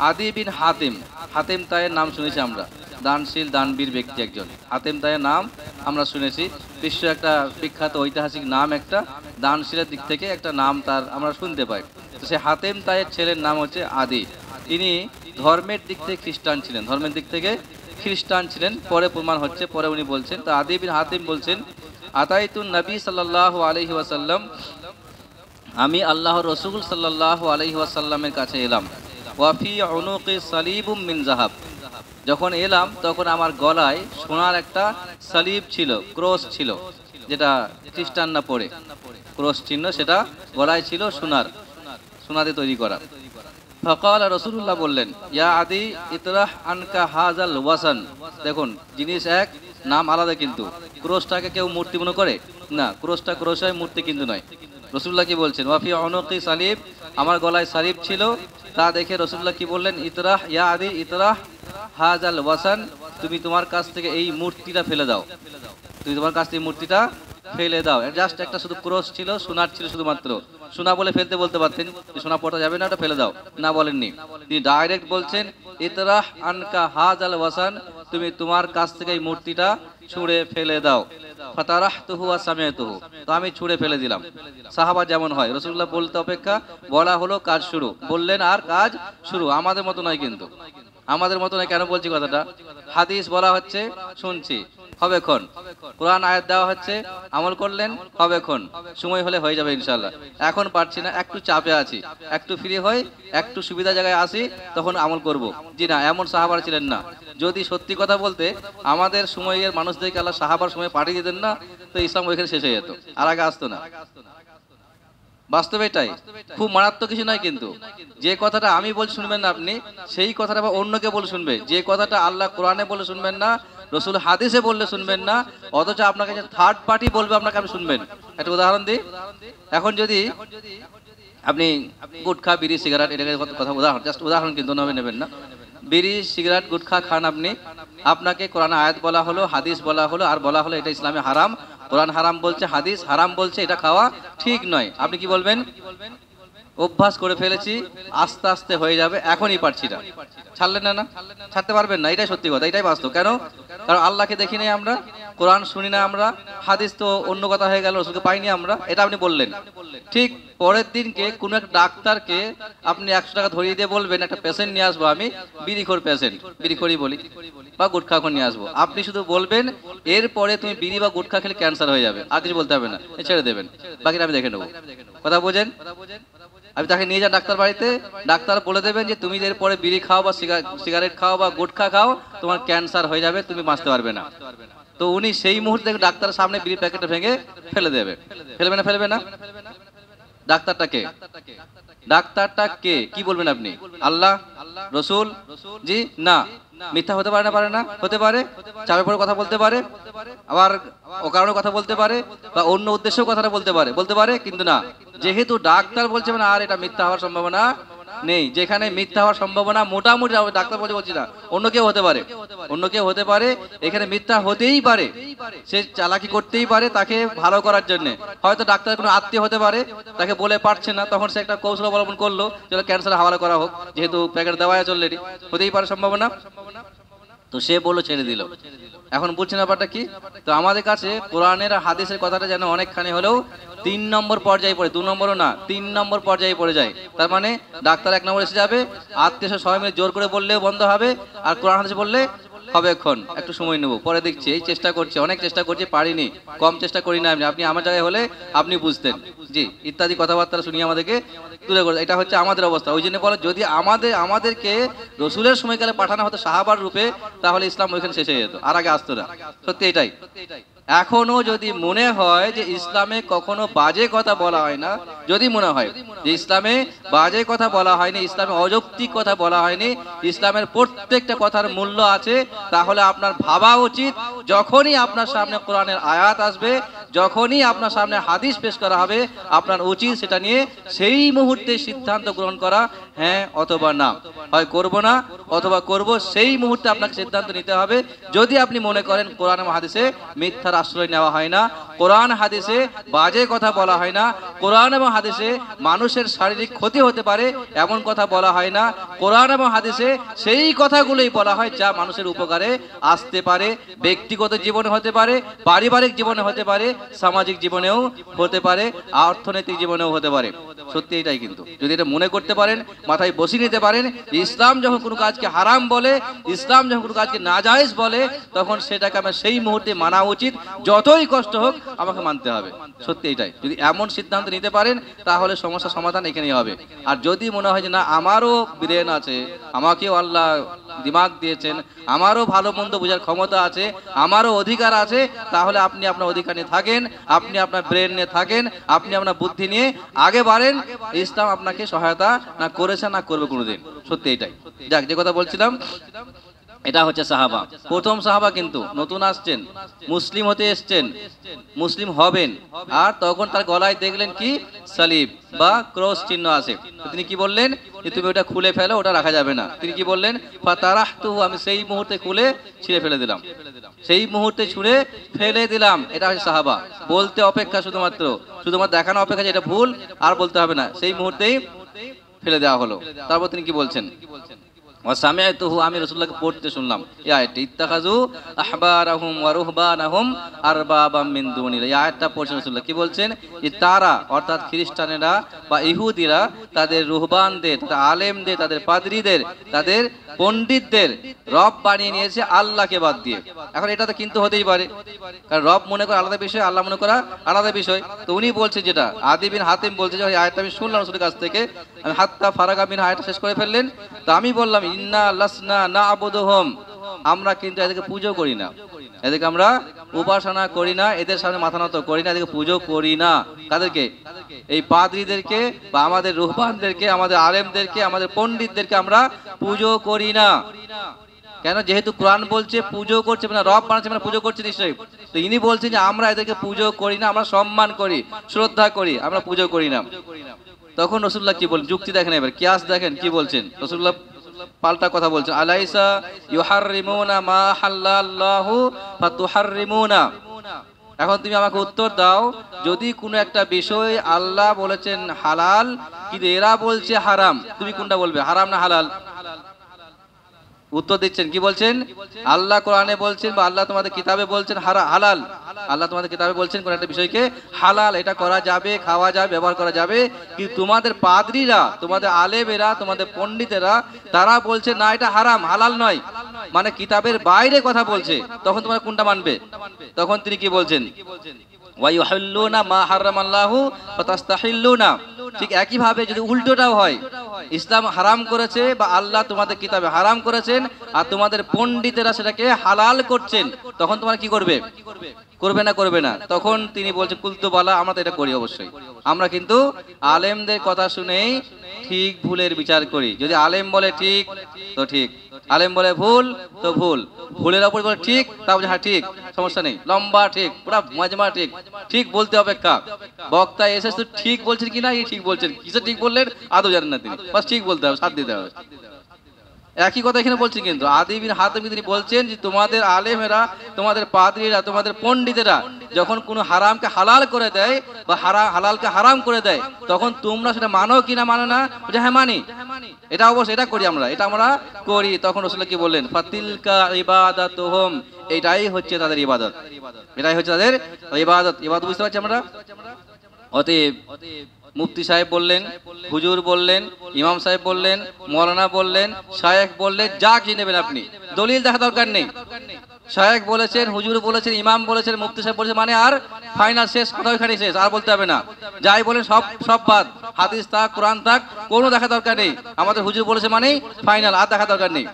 আদি বিন হাতিম, হাতিম তায়ের নাম শুনেছি আমরা, দানশীল দানবীর ব্যক্তি একজন। হাতিম তায়ের নাম আমরা শুনেছি, বিশ্ব একটা বিখ্যাত ঐতিহাসিক নাম, একটা দানশীলের দিক থেকে একটা নাম তার আমরা শুনতে পাই। তো সে হাতিম তায়ের ছেলের নাম হচ্ছে আদি। তিনি ধর্মের দিক থেকে খ্রিস্টান ছিলেন, ধর্মের দিক থেকে খ্রিস্টান ছিলেন, পরে প্রমাণ হচ্ছে, পরে উনি বলছেন। তো আদি বিন হাতিম বলছেন, আতাইতুন নবী সাল্লাল্লাহু আলাইহি ওয়াসাল্লাম, আমি আল্লাহর রসুল সাল্লাল্লাহু আলাইহি ওয়াসাল্লামের কাছে এলাম। ওয়াফি উনুকি সালিবুম মিন যাহাব, যখন এলাম তখন আমার গলায় সোনার একটা সালিব ছিল, ক্রস ছিল, যেটা খ্রিস্টানরা পড়ে, ক্রস চিহ্ন, সেটা গলায় ছিল সোনার, সোনাতে তৈরি করা। ফাকাল রাসূলুল্লাহ বললেন, ইয়া আদি ইতরাহ আনকা হাযাল ওয়াসান। দেখুন জিনিস এক, নাম আলাদা, কিন্তু ক্রসটাকে কেউ মূর্তি মনে করে না, ক্রসটা ক্রস হয়, মূর্তি কিন্তু নয়। রাসূলুল্লাহ কি বলছেন, ওয়াফি উনুকি সালিব, আমার গলায় সালিব ছিল। তা দেখে রাসূলুল্লাহ কি বললেন, ইতরাহ ইয়া আদি ইতরাহ হাযাল ওয়াসান, তুমি তোমার কাছ থেকে এই মূর্তিটা ফেলে দাও, তুমি তোমার কাছ থেকে মূর্তিটা ফেলে দাও। জাস্ট একটা শুধু ক্রস ছিল, সোনার ছিল শুধুমাত্র, সোনা বলে ফেলতে বলতে পারতেন, সোনা পড়া যাবে না, ওটা ফেলে দাও, না বলেননি। তিনি ডাইরেক্ট বলছেন, ইতরাহ আনকা হাযাল ওয়াসান, তুমি তোমার কাছ থেকে এই মূর্তিটা ছুঁড়ে ফেলে দাও। ফাতারাহতুহু ওয়া সামিআতুহু, তো আমি ছুঁড়ে ফেলে দিলাম। সাহাবা যেমন হয়, রাসূলুল্লাহ বলতে অপেক্ষা বলা হলো, কাজ শুরু, বললেন আর কাজ শুরু। আমাদের মতো নয় কিন্তু, আমাদের মতো নয়। কেন বলছি কথাটা, হাদিস বলা হচ্ছে শুনছি, হবে ক্ষণ, কোরআন আয়াত দেওয়া হচ্ছে, আমল করলেন, হবে ক্ষণ, সময় হলে হয়ে যাবে ইনশাআল্লাহ। এখন পারছি না, একটু চাপে আছি, একটু ফ্রি হই, একটু সুবিধা জায়গায় আসি, তখন আমল করব। জি না, এমন সাহাবার ছিলেন না। যদি সত্যি কথা বলতে আমাদের সময়ের মানুষদেরকে আল্লাহ সাহাবার সময় পাঠিয়ে দিতেন না, তো ইসলাম ওইখানে শেষ হয়ে যেত, আর আগে আসতো না। বাস্তবে এটাই, খুব মারাত্মক কিছু নয় কিন্তু। যে কথাটা আমি বলে শুনবেন না আপনি, সেই কথাটা আবার অন্যকে বলে শুনবে। যে কথাটা আল্লাহ কোরআনে বলে শুনবেন না, রসুল হাদিসে বললে শুনবেন না, অথচ আপনাকে যে থার্ড পার্টি বলবে আপনাকে, আপনি শুনবেন। একটা উদাহরণ দিই, এখন যদি আপনি গুটখা বিড়ি সিগারেট, এটাকে কথা উদাহরণ, জাস্ট উদাহরণ, কিন্তু অন্যভাবে নেবেন না। বিড়ি সিগারেট গুটখা খান আপনি, আপনাকে কোরআন আয়াত বলা হলো, হাদিস বলা হলো, আর বলা হলো এটা ইসলামে হারাম, কোরআন হারাম বলছে, হাদিস হারাম বলছে, এটা খাওয়া ঠিক নয়। আপনি কি বলবেন? অভ্যাস করে ফেলেছি, আস্তে আস্তে হয়ে যাবে, এখনই পারছি না। ছাড়লেন না? না, ছাড়তে পারবেন না, এটাই সত্যি কথা, এটাই বাস্তব। কেন? কারণ আল্লাহকে দেখি নাই আমরা, কোরআন শুনি না আমরা, হাদিস তো অন্য কথা হয়ে গেল, রসুলকে পাইনি আমরা, এটা আপনি বললেন। ঠিক পরের দিনকে কোনো এক ডাক্তারকে আপনি 100 টাকা ধরিয়ে দিয়ে বলবেন, একটা পেশেন্ট নিয়ে আসবো আমি, বিড়িখোর পেশেন্ট, বিড়িখোরই বলি, বা গুটখাখোর নিয়ে আসবো। আপনি শুধু বলবেন, এরপরে তুমি বিড়ি বা গুটখা খেলে ক্যান্সার হয়ে যাবে, আর কিছু বলতে হবে না, ছেড়ে দেবেন, বাকিটা আমি দেখে নেবো। কথা বোঝেন? আপনি তাকে নিয়ে যান ডাক্তার বাড়িতে, ডাক্তার বলে দেবেন যে তুমি এরপরে বিড়ি খাও বা সিগারেট খাও বা গুটখা খাও, তোমার ক্যান্সার হয়ে যাবে, তুমি বাঁচতে পারবে না। তো উনি সেই মুহূর্তে ডাক্তারের সামনে বিড়ি প্যাকেটটা ভেঙে ফেলে দেবে। ফেলবে না? ফেলবে না? ডাক্তারটাকে, ডাক্তারটা কে, কি বলবেন আপনি? আল্লাহ, রসুল? জি না। মিথ্যা হতে পারে না? পারে না? হতে পারে। চাপে পড়ে কথা বলতে পারে, আবার অকারণে কথা বলতে পারে, বা অন্য উদ্দেশ্যেও কথাটা বলতে পারে, বলতে পারে, কিন্তু না, যেহেতু ডাক্তার বলছে মানে আর এটা মিথ্যা হওয়ার সম্ভাবনা নেই। যেখানে মিথ্যা হওয়ার সম্ভাবনা মোটামুটি, ডাক্তার বলছি না, অন্য কেউ হতে পারে, অন্য কেউ হতে পারে, এখানে মিথ্যা হতেই পারে, সে চালাকি করতেই পারে তাকে ভালো করার জন্য। হয়তো ডাক্তার কোনো আত্মীয় হতে পারে, তাকে বলে পারছে না, তখন সে একটা কৌশল অবলম্বন করলো, চলো ক্যান্সার হাওয়ালা করা হোক, যেহেতু প্যাকেট দেওয়া আছে অলরেডি, হতেই পারে সম্ভাবনা। তো সে বললো, ছেড়ে দিল। এখন বুঝছেন ব্যাপারটা কি? তো আমাদের কাছে কোরআনের আর হাদিসের কথাটা যেন অনেকখানি হলেও 3 নম্বর পর্যায়ে পড়ে, 2 নম্বরও না, 3 নম্বর পর্যায়ে পড়ে যায়। তার মানে ডাক্তার 1 নম্বর এসে যাবে, আত্মীয় সবাই মিলে জোর করে বললেও বন্ধ হবে, আর কোরআন হাদিস বললে হবে ক্ষণ, একটু সময় নেবো, পরে দেখছি, এই চেষ্টা করছি, অনেক চেষ্টা করছি, পারিনি, কম চেষ্টা করি না আপনি আমার জায়গায় হলে আপনি বুঝতেন, জি, ইত্যাদি কথাবার্তা শুনিয়ে আমাদেরকে তুলে করে। এটা হচ্ছে আমাদের অবস্থা। ওই জন্য বলে, যদি আমাদেরকে রসুলের সময়কালে পাঠানো হতো সাহাবার রূপে, তাহলে ইসলাম ওইখানে শেষ হয়ে যেত, আর আগে আসতো না। সত্যি এটাই। এখনো যদি মনে হয় যে ইসলামে কখনো বাজে কথা বলা হয় না, যদি মনে হয় যে ইসলামে বাজে কথা বলা হয়নি, ইসলামে অযৌক্তিক কথা বলা হয়নি, ইসলামের প্রত্যেকটা কথার মূল্য আছে, তাহলে আপনার ভাবা উচিত, যখনই আপনার সামনে কোরআনের আয়াত আসবে, যখনই আপনার সামনে হাদিস পেশ করা হবে, আপনার উচিত সেটা নিয়ে সেই মুহূর্তে সিদ্ধান্ত গ্রহণ করা, হ্যাঁ অথবা না, হয় করব না অথবা করব, সেই মুহূর্তে আপনাকে সিদ্ধান্ত নিতে হবে। যদি আপনি মনে করেন কোরআন এবং হাদিসে মিথ্যার আশ্রয় নেওয়া হয় না, কোরআন হাদিসে বাজে কথা বলা হয় না, কোরআন এবং হাদিসে মানুষের শারীরিক ক্ষতি হতে পারে এমন কথা বলা হয় না, কোরআন এবং হাদিসে সেই কথাগুলোই বলা হয় যা মানুষের উপকারে আসতে পারে, ব্যক্তিগত জীবনে হতে পারে, পারিবারিক জীবনে হতে পারে, সামাজিক জীবনেও হতে পারে, অর্থনৈতিক জীবনেও হতে পারে। সত্যি এটাই। কিন্তু যদি এটা মনে করতে পারেন, মাথায় বসিয়ে নিতে পারেন, ইসলাম যখন কোনো কাজকে হারাম বলে, ইসলাম যখন কোনো কাজকে নাজায়েজ বলে, তখন সেটাকে আমার সেই মুহূর্তে মানা উচিত, যতই কষ্ট হোক আমাকে মানতে হবে। সত্যি এটাই। যদি এমন সিদ্ধান্ত নিতে পারেন তাহলে সমস্যার সমাধান এখানেই হবে। আর যদি মনে হয় যে না আমারও ব্রেন আছে, আমাকেও আল্লাহ দিমাগ দিয়েছেন, আমারও ভালো মন্দ বোঝার ক্ষমতা আছে, আমারও অধিকার আছে, তাহলে আপনি আপনার অধিকার নিয়ে থাকেন, আপনি আপনার ব্রেন নিয়ে থাকেন, আপনি আপনার বুদ্ধি নিয়ে আগে বাড়েন। ইসলাম আপনাকে সহায়তা না করেছে না করবে কোনোদিন। সত্যি এটাই। যাক, যে কথা বলছিলাম, এটা হচ্ছে সাহাবা, প্রথম সাহাবা, কিন্তু নতুন আসছেন, মুসলিম হতে এসছেন, মুসলিম হবেন, আর তখন তার গলায় দেখলেন কি সালিব বা ক্রস চিহ্ন আছে। তিনি কি বললেন যে তুমি ওটা খুলে ফেলো, ওটা রাখা যাবে না। তিনি কি বললেন, ফাতারাহতুহু, আমি সেই মুহূর্তে খুলে ছিঁড়ে ফেলে দিলাম, সেই মুহূর্তে ছুঁড়ে ফেলে দিলাম। এটা হচ্ছে সাহাবা। বলতে অপেক্ষা, শুধুমাত্র দেখানো অপেক্ষা যে এটা ভুল, আর বলতে হবে না, সেই মুহূর্তেই ফেলে দেওয়া হলো। তারপর তিনি কি বলছেন, ওয়াসামিআতুহু, আমি রাসূলুল্লাহকে পড়তে শুনলাম এই আয়াতটি, ইত্তাখাযু আহবারাহুম ওয়া রুহবানাহুম আরবাবাম মিন দুনিল্লাহ। এই আয়াতটা পড়ছেন রাসূলুল্লাহ। কি বলছেন, যে তারা অর্থাৎ খ্রিস্টানেরা বা ইহুদিরা তাদের রুহবানদের, তাদের আলেমদের, তাদের পাদ্রীদের, তাদের পণ্ডিতদের রব বানিয়ে নিয়েছে আল্লাহকে বাদ দিয়ে। এখন এটা তো কিন্তু হতেই পারে, কারণ রব মনে করা আলাদা বিষয়, আল্লাহ মনে করা আলাদা বিষয়। তো উনি বলছেন, যেটা আদি বিন হাতিম বলছে, যে আয়াতটা আমি শুনলাম রাসূলের কাছ থেকে, আমি হাত্তা ফারাগা মিন, আয়াতটা শেষ করে ফেললেন। তো আমি বললাম, ইন্না লাসনা না'বুদুহুম, আমরা কিন্তু এদেরকে পুজো করি না, এদেরকে আমরা উপাসনা করি না, এদের সামনে মাথা নত করি না, এদেরকে পুজো করি না। কাদেরকে? এই পাদ্রীদেরকে বা আমাদের রুহবানদেরকে, আমাদের আলেমদেরকে, আমাদের পণ্ডিতদেরকে আমরা পুজো করি না। কেন? যেহেতু কোরআন বলছে পুজো করছে, মানে রব বানাচ্ছে, মানে পুজো করছে নিশ্চয়ই। তো ইনি বলছেন যে আমরা এদেরকে পুজো করি না, আমরা সম্মান করি, শ্রদ্ধা করি, আমরা পুজো করি না। তখন রাসূলুল্লাহ কি বলেন, যুক্তি দেখেন, এবার কিয়াস দেখেন কি বলছেন রাসূলুল্লাহ। পাল্টা কথা বলছেন, আলাইসা ইউহাররিমুনা মা হাল্লাল্লাহু ফাতুহাররিমুনা। এখন তুমি আমাকে উত্তর দাও, যদি কোনো একটা বিষয় আল্লাহ বলেছেন হালাল কিন্তু এরা বলছে হারাম, তুমি কোনটা বলবে, হারাম না হালাল? উত্তর দিচ্ছেন, কি বলছেন, আল্লাহ কোরআনে বলছেন বা আল্লাহ তোমাদের কিতাবে বলছেন হালাল। আল্লাহ তোমাদের কিতাবে বলছেন কোন একটা বিষয়কে হালাল, এটা করা যাবে, খাওয়া যাবে, ব্যবহার করা যাবে। কিন্তু তোমাদের পাদ্রীরা, তোমাদের আলেমেরা, তোমাদের পণ্ডিতেরা, তারা বলছে না এটা হারাম, হালাল নয়, মানে কিতাবের বাইরে কথা বলছে। তখন তোমরা কোনটা মানবে? তখন তিনি কি বলছেন, ওয়ায়ুহাল্লুনা মা হারামাল্লাহু ফাতাস্তাহিল্লুনা। ঠিক একই ভাবে যদি উল্টোটাও হয়, ইসলাম হারাম করেছে বা আল্লাহ তোমাদের কিতাবে হারাম করেছেন, আর তোমাদের পণ্ডিতেরা সেটাকে হালাল করছেন, তখন তোমরা কি করবে? করবে না, করবে না? তখন তিনি বলছে, কুলতু বালা, আমরা তো এটা করি অবশ্যই। আমরা কিন্তু আলেমদের কথা শুনেই ঠিক ভুলের বিচার করি। যদি আলেম বলে ঠিক তো ঠিক, আলেম বলে ভুল তো ভুল, ভুলের ওপর বলে ঠিক, তা বলছে হ্যাঁ ঠিক, সমস্যা নেই, লম্বা ঠিক, পুরা মাজমা ঠিক। ঠিক বলতে অপেক্ষা, বক্তা এসে তো ঠিক বলছেন কিনা, ঠিক বলছেন, কিসে ঠিক বললেন আদৌ জানেন না তিনি, বাস ঠিক বলতে হবে, সাথ দিতে হবে। একই কথা এখানে বলছেন, কিন্তু আদি বিন হাতিম তিনি বলছেন যে তোমাদের আলেমেরা, তোমাদের পাদ্রীরা, তোমাদের পণ্ডিতেরা যখন কোনো হারামকে হালাল করে দেয় বা হালালকে হারাম করে দেয়, তখন তোমরা সেটা মানো কি না মানো না? যে হ্যাঁ মানি, এটা অবশ্যই, এটা করি আমরা, এটা আমরা করি। তখন রাসূলুল্লাহ কি বললেন, ফাতিলকা ইবাদাতুহুম, এটাই হচ্ছে তাদের ইবাদত, এটাই হচ্ছে তাদের ইবাদত। ইবাদত বুঝতে পারছি আমরা? অতএব মুফতি সাহেব বললেন, হুজুর বললেন, ইমাম সাহেব বললেন, মৌলানা বললেন, শায়েখ বললেন, যা কি নেবেন আপনি, দলিল দেখা দরকার নেই। শায়েখ বলেছেন, হুজুর বলেছেন, ইমাম বলেছেন, মুফতি সাহেব বলেছেন, মানে আর ফাইনাল, শেষ, কথা ওইখানে শেষ, আর বলতে হবে না। যাই বলেন সব বাদ, হাদিস থাক, কোরআন থাক, কোনো দেখা দরকার নেই। আমাদের হুজুর বলেছে মানে ফাইনাল, আর দেখা দরকার নেই।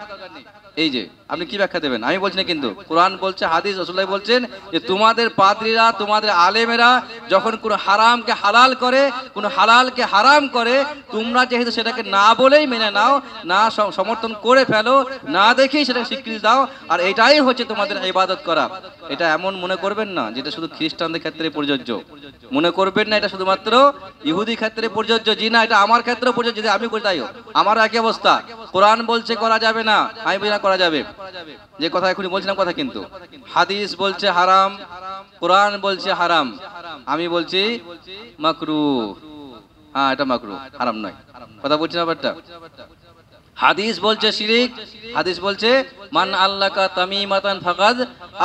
এই যে আপনি কি ব্যাখ্যা দেবেন? আমি বলছি না, কিন্তু কোরআন বলছে, হাদিস রাসূলুল্লাহ বলছেন যে তোমাদের পাদ্রীরা, তোমাদের আলেমেরা যখন কোনো হারামকে হালাল করে, কোনো হালালকে হারাম করে, তোমরা যেহেতু সেটাকে না বলেই মেনে নাও, না সমর্থন করে ফেলো, না দেখেই সেটাকে স্বীকৃতি দাও, আর এটাই হচ্ছে তোমাদের ইবাদত করা। এটা এমন মনে করবেন না যেটা শুধু খ্রিস্টানদের ক্ষেত্রে প্রযোজ্য। মনে করবেন না এটা শুধুমাত্র ইহুদি ক্ষেত্রে প্রযোজ্য। জি না, এটা আমার ক্ষেত্রে প্রযোজ্য। যদি আমি করি তাইও আমার একই অবস্থা। কোরআন বলছে করা যাবে না, আমি বলি না করা যাবে। যে কথা এখনই বলছিলাম কথা, কিন্তু হাদিস বলছে হারাম, কোরআন বলছে হারাম, আমি বলছি মাকরুহ। হ্যাঁ, এটা মাকরুহ, হারাম নয়। কথা বলছি না ব্যাপারটা? হাদিস বলছে শিরিক, হাদিস বলছে মান আল্লাকা তামিমাতান ফাকাদ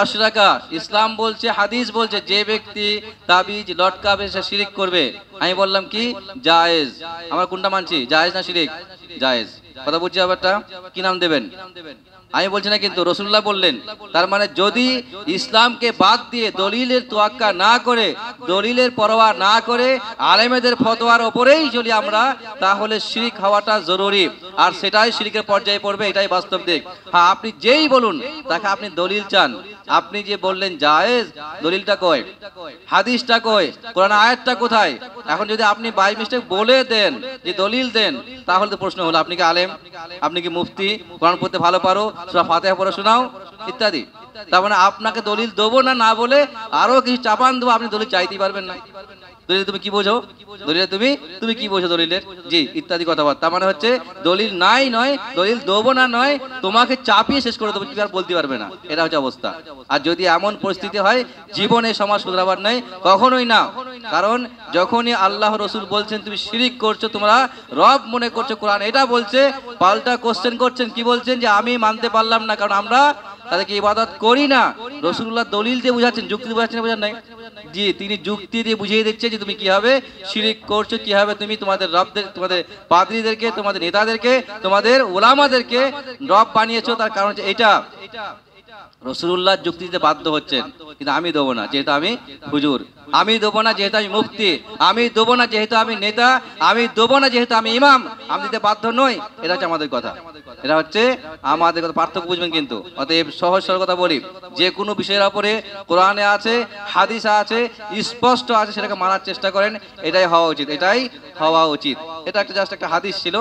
আশরাকা। ইসলাম বলছে, হাদিস বলছে যে ব্যক্তি তাবিজ লটকাবে সে শিরিক করবে। আমি বললাম কি জায়েজ। আমরা কোনটা মানছি, জায়েজ না শিরিক? জায়েজ। কথা বলছি ব্যাপারটা, কি নাম দেবেন? আমি বলছি না, কিন্তু রাসূলুল্লাহ বললেন। তার মানে যদি ইসলামকে বাদ দিয়ে দলিলের তোয়াক্কা না করে, দলিলের পরোয়া না করে আলেমেদের ফতোয়ার ওপরেই চলি আমরা, তাহলে শিরক হওয়াটা জরুরি, আর সেটাই শিরকের পর্যায়ে পড়বে, এটাই বাস্তব দিক। হ্যাঁ, আপনি যেই বলুন তাকে আপনি দলিল চান, আপনি যে বললেন জায়েজ, দলিলটা কই, হাদিসটা কই, কোরআন আয়াতটা কোথায়? এখন যদি আপনি বাই মিস্টেক বলে দেন যে দলিল দেন, তাহলে তো প্রশ্ন হলো আপনি কি আলেম, আপনি কি মুফতি, কোরআন পড়তে ভালো পারো, সূরা ফাতিহা পড়ে শোনাও ইত্যাদি। তার মানে আপনাকে দলিল দেবো না, না বলে আরো কিছু চাপান দেবো, আপনি দলিল চাইতেই পারবেন না। দলিল তুমি কি বোঝো, দলিল তুমি কি বোঝো দলিলের, জি ইত্যাদি কথাবার্তা। মানে হচ্ছে দলিল নাই নয়, দলিল দেবো না নয়, তোমাকে চাপিয়ে শেষ করে দেবো, তুমি আর বলতে পারবে না, এটা হচ্ছে অবস্থা। আর যদি এমন পরিস্থিতি হয়, জীবনে সমাজ শুধরাবার নেই, কখনোই না। কারণ যখনই আল্লাহ রসুল বলছেন তুমি শিরিক করছো, তোমরা রব মনে করছো, কোরআন এটা বলছে, পাল্টা কোশ্চেন করছেন, কি বলছেন যে আমি মানতে পারলাম না কারণ আমরা তাদেরকে ইবাদত করি না। রাসূলুল্লাহ দলিল দিয়ে বুঝাচ্ছেন, যুক্তি দিয়ে বুঝাচ্ছেন, বুঝান নাই? জি, তিনি যুক্তি দিয়ে বুঝিয়ে দিচ্ছে যে তুমি কিভাবে শিরিক করছো, কিভাবে তুমি তোমাদের রবদের, তোমাদের পাদ্রীদেরকে, তোমাদের নেতাদেরকে, তোমাদের উলামাদেরকে রব বানিয়েছো। তার কারণ হচ্ছে এটা। রাসূলুল্লাহ যুক্তি দিতে বাধ্য হচ্ছেন, কিন্তু আমি দেবো না যেহেতু আমি হুজুর, আমি দেবো না যেহেতু আমি মুফতি, আমি দেবো না যেহেতু আমি নেতা, আমি দেবো না যেহেতু আমি ইমাম, আমি দিতে বাধ্য নই। এটা হচ্ছে আমাদের কথা, এটা হচ্ছে আমাদের কথা। পার্থক্য বুঝবেন কিন্তু। অতএব সহজ সরল কথা বলি, যে কোনো বিষয়ের উপরে কোরআনে আছে, হাদিসে আছে, স্পষ্ট আছে, সেটাকে মানার চেষ্টা করেন, এটাই হওয়া উচিত, এটাই হওয়া উচিত। এটা একটা জাস্ট একটা হাদিস ছিল।